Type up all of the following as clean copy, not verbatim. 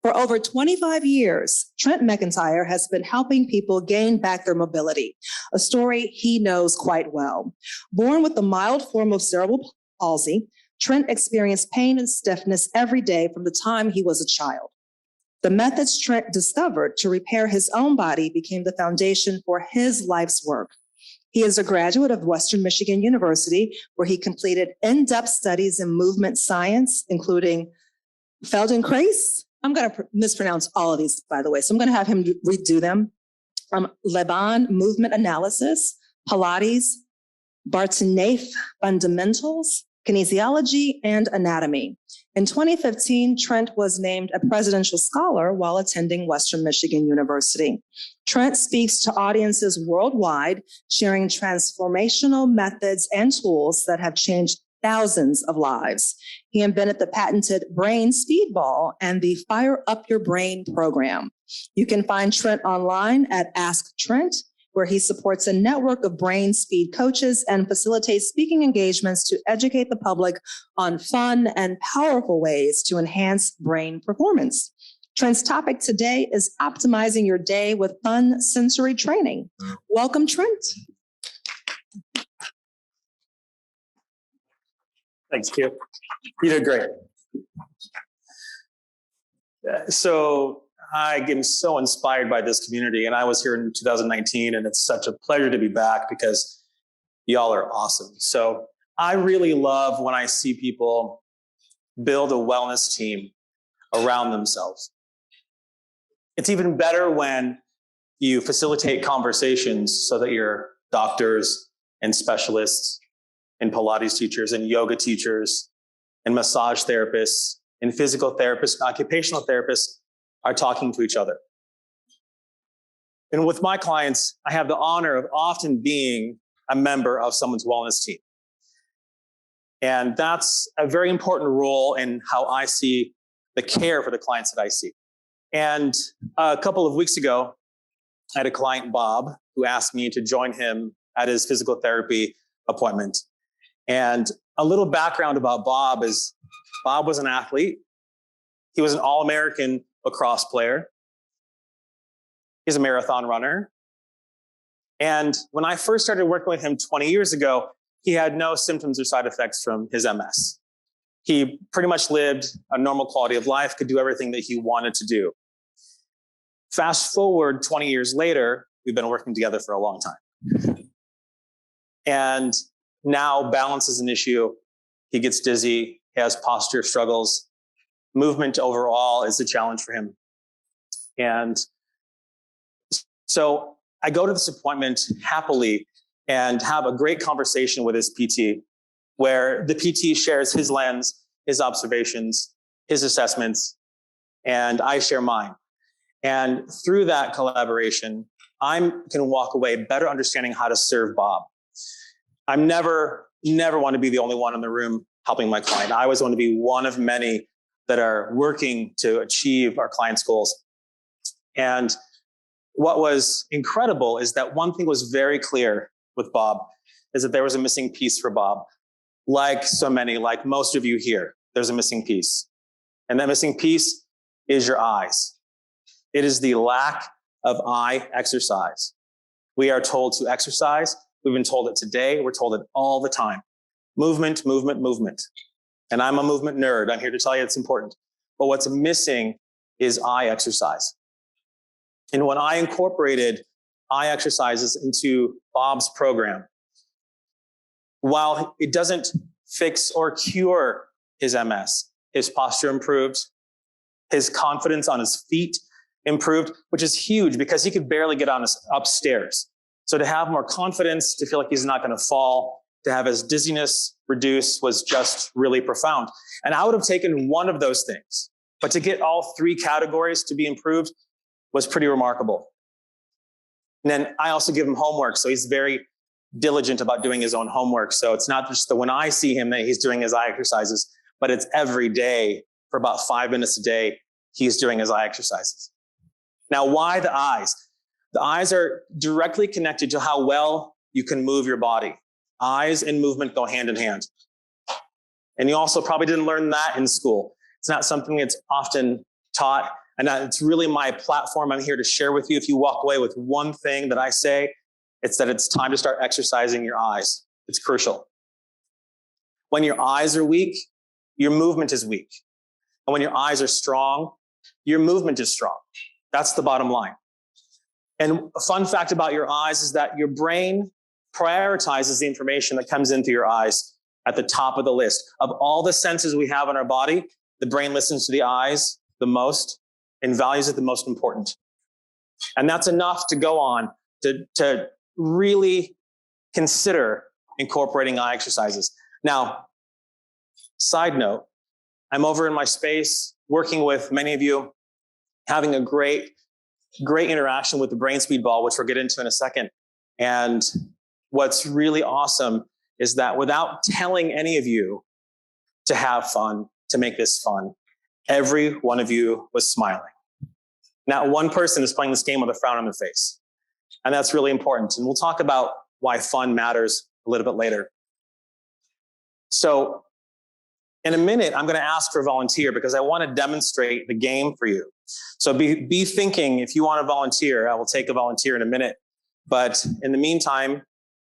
For over 25 years, Trent McEntire has been helping people gain back their mobility, a story he knows quite well. Born with a mild form of cerebral palsy, Trent experienced pain and stiffness every day from the time he was a child. The methods Trent discovered to repair his own body became the foundation for his life's work. He is a graduate of Western Michigan University, where he completed in-depth studies in movement science, including Feldenkrais. I'm going to mispronounce all of these, by the way, so I'm going to have him redo them. Leban movement analysis, Pilates, Bartneff fundamentals, kinesiology, and anatomy. In 2015, Trent was named a presidential scholar while attending Western Michigan University. Trent speaks to audiences worldwide, sharing transformational methods and tools that have changed thousands of lives. He invented the patented BrainSpeed Ball and the Fire Up Your Brain program. You can find Trent online at Ask Trent, where he supports a network of brain speed coaches and facilitates speaking engagements to educate the public on fun and powerful ways to enhance brain performance. Trent's topic today is optimizing your day with fun sensory training. Welcome, Trent. Thanks, Q. You did great. So I am so inspired by this community, and I was here in 2019, and it's such a pleasure to be back because y'all are awesome. So I really love when I see people build a wellness team around themselves. It's even better when you facilitate conversations so that your doctors and specialists and Pilates teachers and yoga teachers and massage therapists and physical therapists and occupational therapists are talking to each other. And with my clients, I have the honor of often being a member of someone's wellness team. And that's a very important role in how I see the care for the clients that I see. And a couple of weeks ago, I had a client, Bob, who asked me to join him at his physical therapy appointment. And a little background about Bob is Bob was an athlete. He was an All-American lacrosse player. He's a marathon runner. And when I first started working with him 20 years ago, he had no symptoms or side effects from his MS. He pretty much lived a normal quality of life, could do everything that he wanted to do. Fast forward 20 years later, we've been working together for a long time. And now balance is an issue. He gets dizzy, he has posture struggles. Movement overall is a challenge for him. And so I go to this appointment happily and have a great conversation with his PT, where the PT shares his lens, his observations, his assessments, and I share mine. And through that collaboration, I can walk away better understanding how to serve Bob. I'm never want to be the only one in the room helping my client. I always want to be one of many that are working to achieve our clients' goals. And what was incredible is that one thing was very clear with Bob is that there was a missing piece for Bob. Like so many, like most of you here, there's a missing piece. And that missing piece is your eyes. It is the lack of eye exercise. We are told to exercise. We've been told it today. We're told it all the time. Movement, movement, movement. And I'm a movement nerd. I'm here to tell you it's important. But what's missing is eye exercise. And when I incorporated eye exercises into Bob's program, while it doesn't fix or cure his MS, his posture improved, his confidence on his feet improved, which is huge because he could barely get on upstairs. So to have more confidence, to feel like he's not going to fall, to have his dizziness reduce was just really profound. And I would have taken one of those things, but to get all three categories to be improved was pretty remarkable. And then I also give him homework. So he's very diligent about doing his own homework. So it's not just when I see him that he's doing his eye exercises, but it's every day for about 5 minutes a day, he's doing his eye exercises. Now, why the eyes? The eyes are directly connected to how well you can move your body. Eyes and movement go hand in hand. And you also probably didn't learn that in school. It's not something that's often taught And it's really my platform. I'm here to share with you. If you walk away with one thing that I say, it's that it's time to start exercising your eyes. It's crucial. When your eyes are weak, your movement is weak. And when your eyes are strong, your movement is strong. That's the bottom line. And a fun fact about your eyes is that your brain prioritizes the information that comes in through your eyes at the top of the list. Of all the senses we have in our body, the brain listens to the eyes the most and values it the most important. And that's enough to go on to really consider incorporating eye exercises. Now, side note, I'm over in my space working with many of you, having a great interaction with the BrainSpeed Ball, which we'll get into in a second. And what's really awesome is that without telling any of you to have fun, to make this fun, every one of you was smiling. Not one person is playing this game with a frown on their face. And that's really important. And we'll talk about why fun matters a little bit later. So in a minute, I'm going to ask for a volunteer because I want to demonstrate the game for you. So be thinking, if you want to volunteer, I will take a volunteer in a minute. But in the meantime,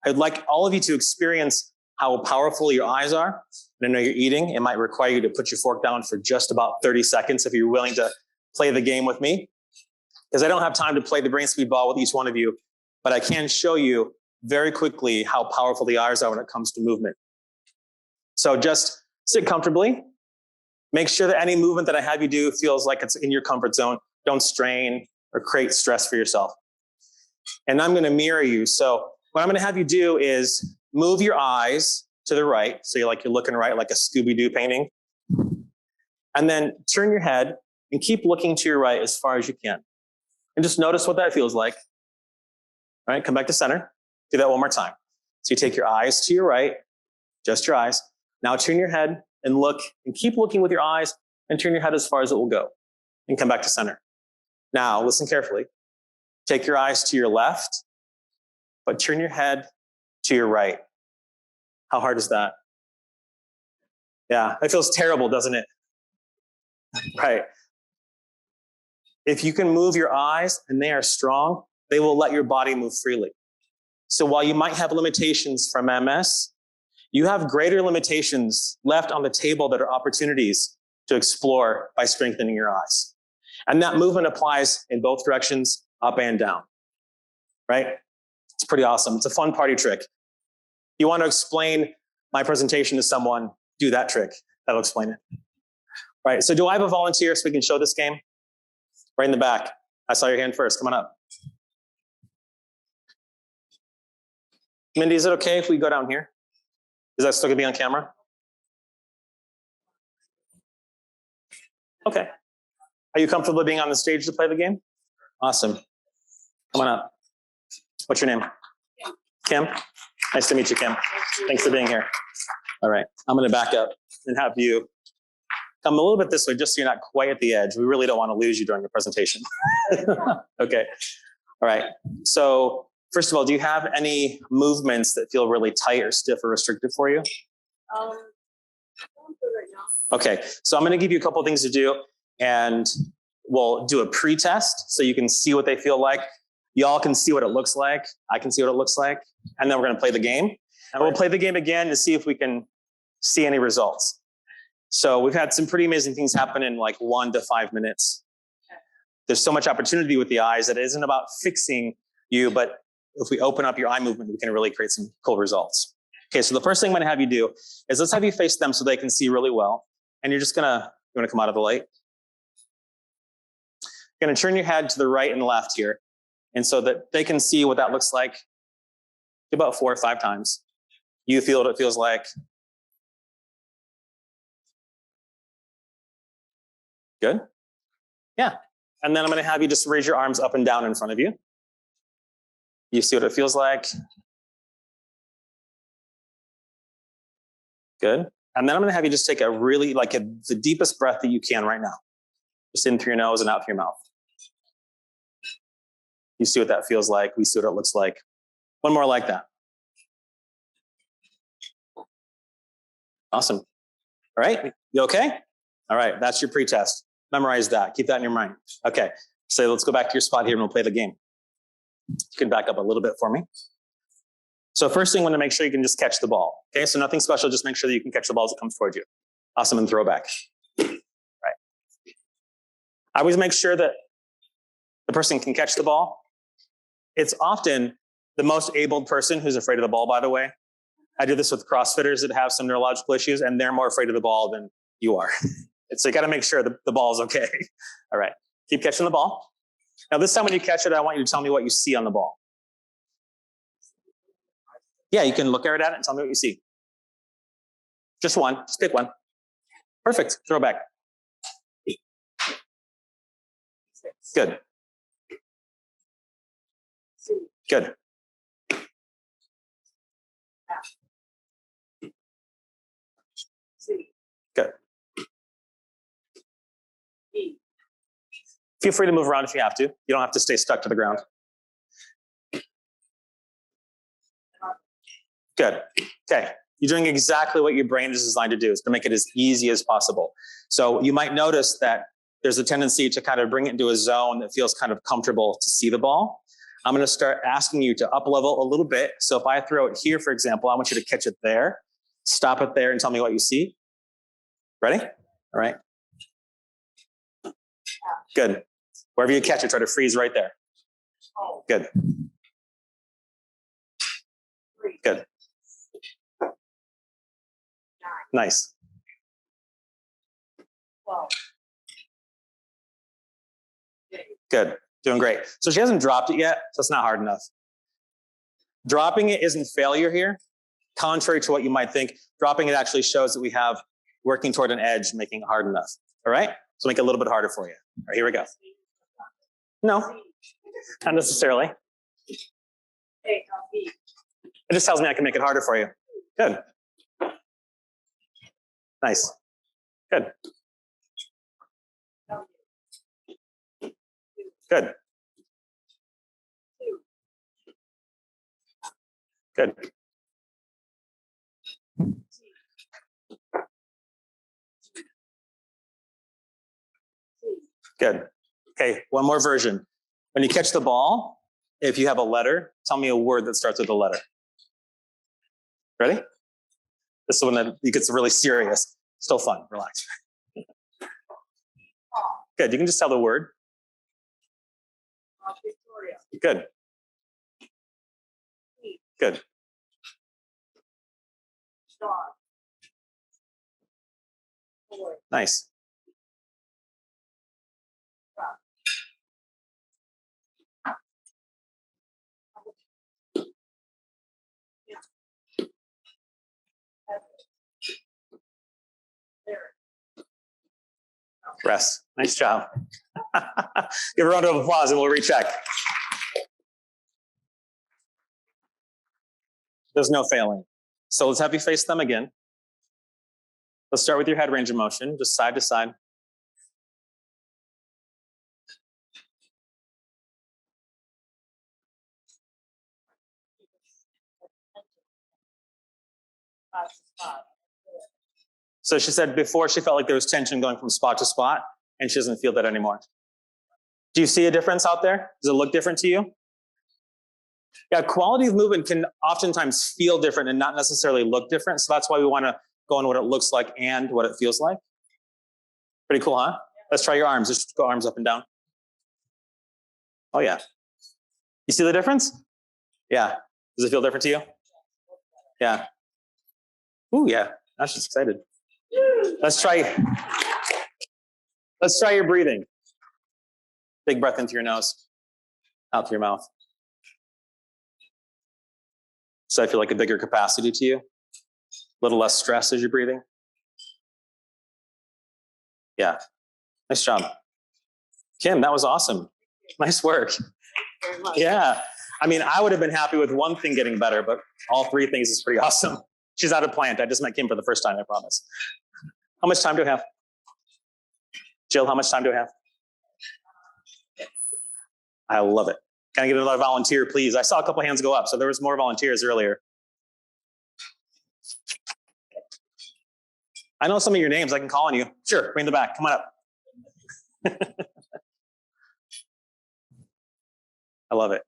I'd like all of you to experience how powerful your eyes are. And I know you're eating. It might require you to put your fork down for just about 30 seconds if you're willing to play the game with me. Because I don't have time to play the BrainSpeed Ball with each one of you, but I can show you very quickly how powerful the eyes are when it comes to movement. So just sit comfortably. Make sure that any movement that I have you do feels like it's in your comfort zone. Don't strain or create stress for yourself. And I'm going to mirror you. So what I'm going to have you do is move your eyes to the right. So you're looking right, like a Scooby-Doo painting. And then turn your head and keep looking to your right as far as you can. And just notice what that feels like. All right, come back to center. Do that one more time. So you take your eyes to your right, just your eyes. Now turn your head and look, and keep looking with your eyes, and turn your head as far as it will go. And come back to center. Now, listen carefully. Take your eyes to your left, but turn your head to your right. How hard is that? Yeah, that feels terrible, doesn't it? Right. If you can move your eyes and they are strong, they will let your body move freely. So while you might have limitations from MS, you have greater limitations left on the table that are opportunities to explore by strengthening your eyes. And that movement applies in both directions, up and down, right? It's pretty awesome. It's a fun party trick. You want to explain my presentation to someone, do that trick. That'll explain it. Right, so do I have a volunteer so we can show this game? Right in the back. I saw your hand first. Come on up. Mindy, is it okay if we go down here? Is that still going to be on camera? Okay. Are you comfortable being on the stage to play the game? Awesome. Come on up. What's your name? Kim? Nice to meet you, Kim. Thanks for being here. All right. I'm going to back up and have you come a little bit this way, just so you're not quite at the edge. We really don't want to lose you during the presentation. Okay. All right. So first of all, do you have any movements that feel really tight or stiff or restrictive for you? Okay. So I'm going to give you a couple of things to do, and we'll do a pre-test so you can see what they feel like. Y'all can see what it looks like. I can see what it looks like. And then we're going to play the game. And we'll play the game again to see if we can see any results. So we've had some pretty amazing things happen in like 1 to 5 minutes. There's so much opportunity with the eyes that it isn't about fixing you, but if we open up your eye movement, we can really create some cool results. Okay, so the first thing I'm going to have you do is let's have you face them so they can see really well. And you're just going to, you want to come out of the light? You're going to turn your head to the right and left here. And so that they can see what that looks like about 4 or 5 times. You feel what it feels like. Good? Yeah. And then I'm going to have you just raise your arms up and down in front of you. You see what it feels like? Good. And then I'm going to have you just take a really, the deepest breath that you can right now. Just in through your nose and out through your mouth. You see what that feels like. We see what it looks like. One more like that. Awesome. All right. You okay? All right. That's your pre-test. Memorize that. Keep that in your mind. Okay. So let's go back to your spot here and we'll play the game. You can back up a little bit for me. So first thing, I want to make sure you can just catch the ball. Okay, so nothing special. Just make sure that you can catch the ball as it comes towards you. Awesome, and throw back. Right. I always make sure that the person can catch the ball. It's often the most able person who's afraid of the ball, by the way. I do this with CrossFitters that have some neurological issues, and they're more afraid of the ball than you are. So you got to make sure the ball is okay. All right, keep catching the ball. Now this time when you catch it, I want you to tell me what you see on the ball. Yeah, you can look right at it and tell me what you see. Just one, just pick one. Perfect, throw back. Good. Good. Good. Feel free to move around if you have to. You don't have to stay stuck to the ground. Good. Okay. You're doing exactly what your brain is designed to do, is to make it as easy as possible. So you might notice that there's a tendency to kind of bring it into a zone that feels kind of comfortable to see the ball. I'm going to start asking you to up level a little bit. So if I throw it here, for example, I want you to catch it there, stop it there and tell me what you see. Ready? All right. Good. Wherever you catch it, try to freeze right there. Good. Good. Nice. Good. Doing great. So she hasn't dropped it yet, so it's not hard enough. Dropping it isn't failure here. Contrary to what you might think, dropping it actually shows that we have working toward an edge, making it hard enough. All right? So make it a little bit harder for you. All right, here we go. No, not necessarily. It just tells me I can make it harder for you. Good. Nice. Good. Good. Good. Good. Okay, one more version. When you catch the ball, if you have a letter, tell me a word that starts with a letter. Ready? This is when it gets really serious. Still fun. Relax. Good. You can just tell the word. Good. Good. Nice. Rest. Nice job. Give a round of applause and we'll recheck. There's no failing. So let's have you face them again. Let's start with your head range of motion, just side to side. So she said before she felt like there was tension going from spot to spot, and she doesn't feel that anymore. Do you see a difference out there? Does it look different to you? Yeah, quality of movement can oftentimes feel different and not necessarily look different. So that's why we want to go on what it looks like and what it feels like. Pretty cool, huh? Let's try your arms. Just go arms up and down. Oh, yeah. You see the difference? Yeah. Does it feel different to you? Yeah. Ooh, yeah. I'm just excited. Let's try your breathing. Big breath into your nose, out through your mouth. So I feel like a bigger capacity to you, a little less stress as you're breathing. Yeah, nice job. Kim, that was awesome. Nice work. Yeah, I mean, I would have been happy with one thing getting better, but all three things is pretty awesome. She's out of plant. I just met Kim for the first time, I promise. How much time do I have? Jill, how much time do I have? I love it. Can I get another volunteer, please? I saw a couple hands go up, so there was more volunteers earlier. I know some of your names. I can call on you. Sure, bring the back. Come on up. I love it.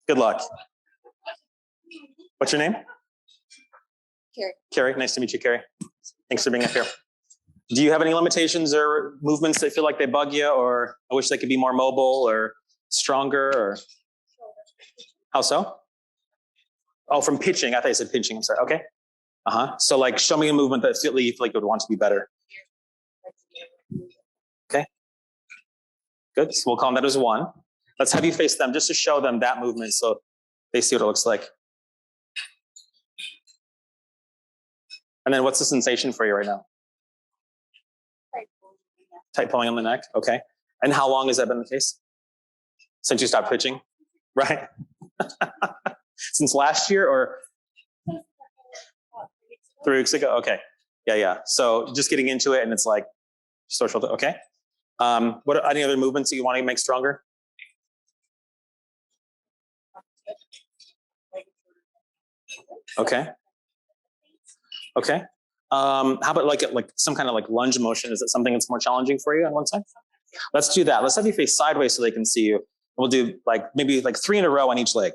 Good luck. What's your name? Carrie. Carrie, nice to meet you, Carrie. Thanks for being up here. Do you have any limitations or movements that feel like they bug you, or I wish they could be more mobile or stronger, or how so? Oh, from pitching. I thought you said pinching. I'm sorry. Okay. So like show me a movement that you feel like you would want to be better. Okay. Good. So we'll call that as 1. Let's have you face them just to show them that movement so they see what it looks like. And then what's the sensation for you right now? Tight pulling on the neck. Okay. And how long has that been the case? Since you stopped pitching? Right. Since last year or 3 weeks ago? Okay. Yeah. So just getting into it and it's like social. Okay. What are any other movements that you want to make stronger? Okay. How about like some kind of like lunge motion? Is it something that's more challenging for you on one side? Let's do that. Let's have you face sideways so they can see you. We'll do maybe 3 in a row on each leg.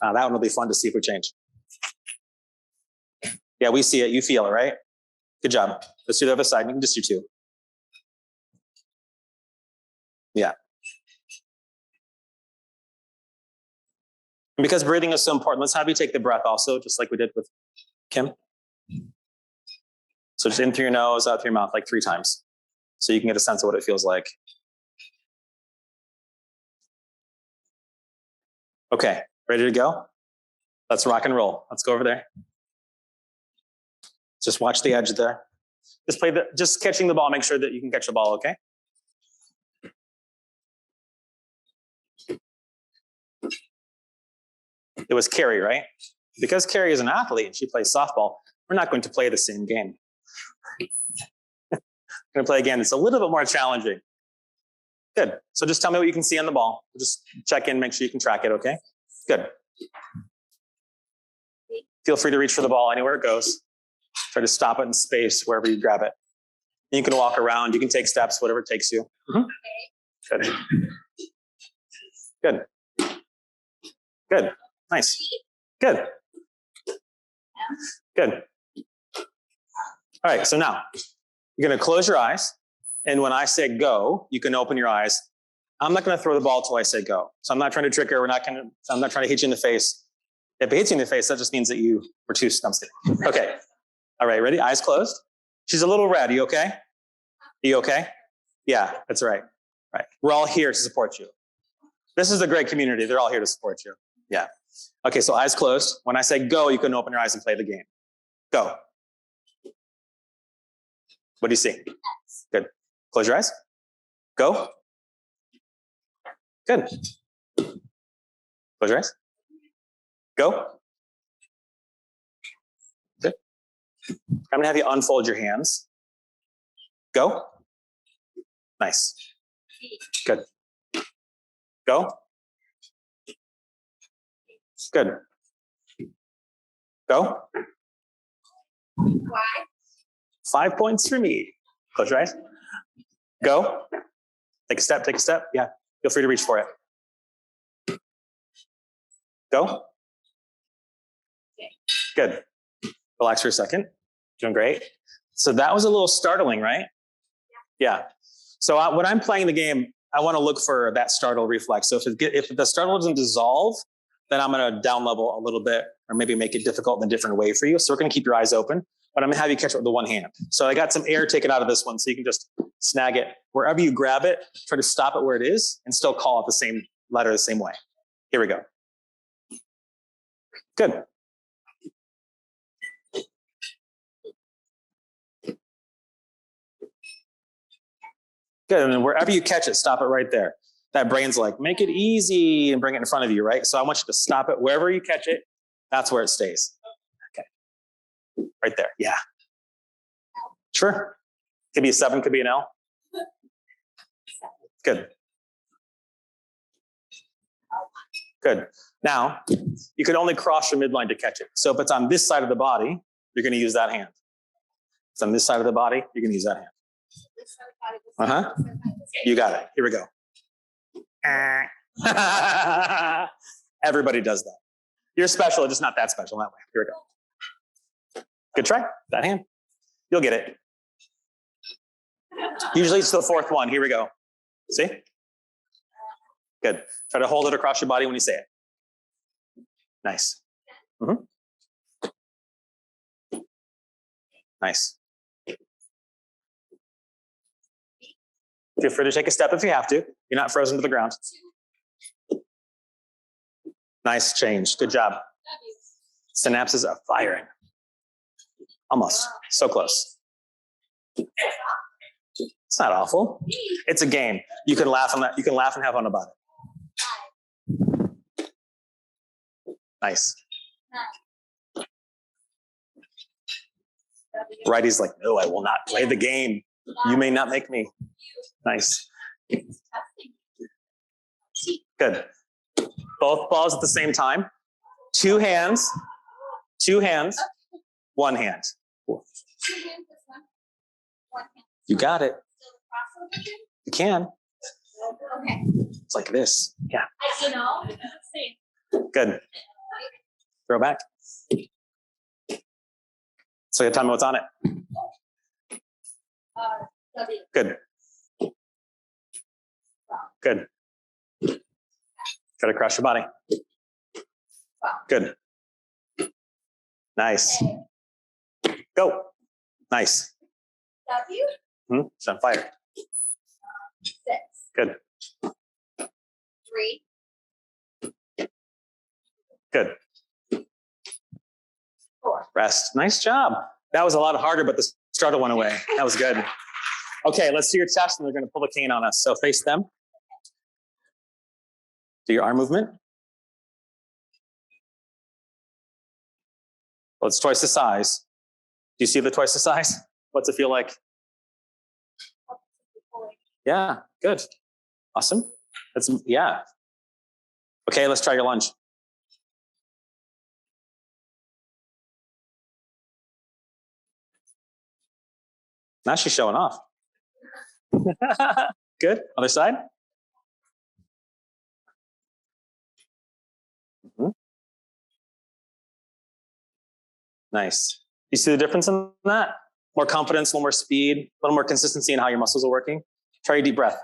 That one will be fun to see if we change. Yeah, we see it. You feel it, right? Good job. Let's do the other side. You can just do 2. Yeah. And because breathing is so important, let's have you take the breath also, just like we did with Kim. So just in through your nose, out through your mouth, like 3 times. So you can get a sense of what it feels like. Okay, ready to go? Let's rock and roll. Let's go over there. Just watch the edge there. Just catching the ball. Make sure that you can catch the ball, okay? It was Carrie, right? Because Carrie is an athlete and she plays softball, we're not going to play the same game. We're going to play again. It's a little bit more challenging. Good. So just tell me what you can see on the ball. Just check in, make sure you can track it, okay? Good. Feel free to reach for the ball anywhere it goes. Try to stop it in space wherever you grab it. You can walk around, you can take steps, whatever it takes you. Good. Good. Good. Nice. Good. Good. All right, so now you're going to close your eyes. And when I say go, you can open your eyes. I'm not going to throw the ball till I say go. So I'm not trying to trick her. I'm not trying to hit you in the face. If it hits you in the face, that just means that you were too stumpy. Okay. All right, ready? Eyes closed. She's a little red. Are you okay? Are you okay? Yeah, that's right. Right. We're all here to support you. This is a great community. They're all here to support you. Yeah. Okay, so eyes closed. When I say go, you can open your eyes and play the game. Go. What do you see? Good. Close your eyes. Go. Good. Close your eyes. Go. Good. I'm going to have you unfold your hands. Go. Nice. Good. Go. Good. Go. 5 points for me. Close your eyes. Go. Take a step, take a step. Yeah, feel free to reach for it. Go. Good. Relax for a second. Doing great. So that was a little startling, right? Yeah. So when I'm playing the game, I want to look for that startle reflex. So if the startle doesn't dissolve, then I'm going to down level a little bit or maybe make it difficult in a different way for you. So we're going to keep your eyes open, but I'm going to have you catch it with the one hand. So I got some air taken out of this one so you can just snag it. Wherever you grab it, try to stop it where it is and still call it the same letter the same way. Here we go. Good. Good, and then wherever you catch it, stop it right there. That brain's like, make it easy and bring it in front of you, right? So I want you to stop it wherever you catch it. That's where it stays. Okay, right there, yeah. Sure, could be a 7, could be an L. Good. Good. Now, you can only cross your midline to catch it. So if it's on this side of the body, you're going to use that hand. If it's on this side of the body, you're going to use that hand. You got it. Here we go. Everybody does that. You're special, just not that special that way. Here we go. Good try. That hand. You'll get it. Usually it's the fourth one. Here we go. See? Good. Try to hold it across your body when you say it. Nice. Nice. Feel free to take a step if you have to. You're not frozen to the ground. Nice change. Good job. Synapses are firing. Almost. So close. It's not awful. It's a game. You can laugh on that. You can laugh and have fun about it. Nice. Righty's like, no, I will not play the game. You may not make me. Nice. Good. Both balls at the same time. Two hands, one hand. You got it. You can. Okay. It's like this. Yeah. Good. Throw back. So you tell me what's on it. W. Good. Good. Try to cross your body. Good. Nice. Go. Nice. W. It's on fire. 6. Good. 3. Good. 4. Rest. Nice job. That was a lot harder, but the struggle went away. That was good. Okay, let's do your chest, and they're going to pull a cane on us. So face them. Do your arm movement. Well, it's twice the size. Do you see the twice the size? What's it feel like? Yeah, good. Awesome. Yeah. Okay, let's try your lunge. Now she's showing off. Good. Other side. Nice. You see the difference in that? More confidence, a little more speed, a little more consistency in how your muscles are working. Try a deep breath.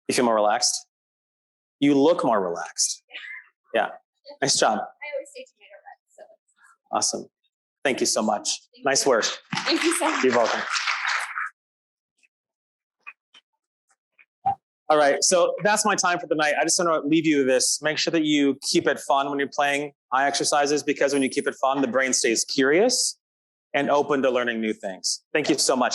You feel more relaxed? You look more relaxed. Yeah. Nice job. I always say tomato red. So. Awesome. Thank you so much. Nice work. Thank you so much. You're welcome. All right, so that's my time for the night. I just want to leave you with this. Make sure that you keep it fun when you're playing eye exercises, because when you keep it fun, the brain stays curious and open to learning new things. Thank you so much.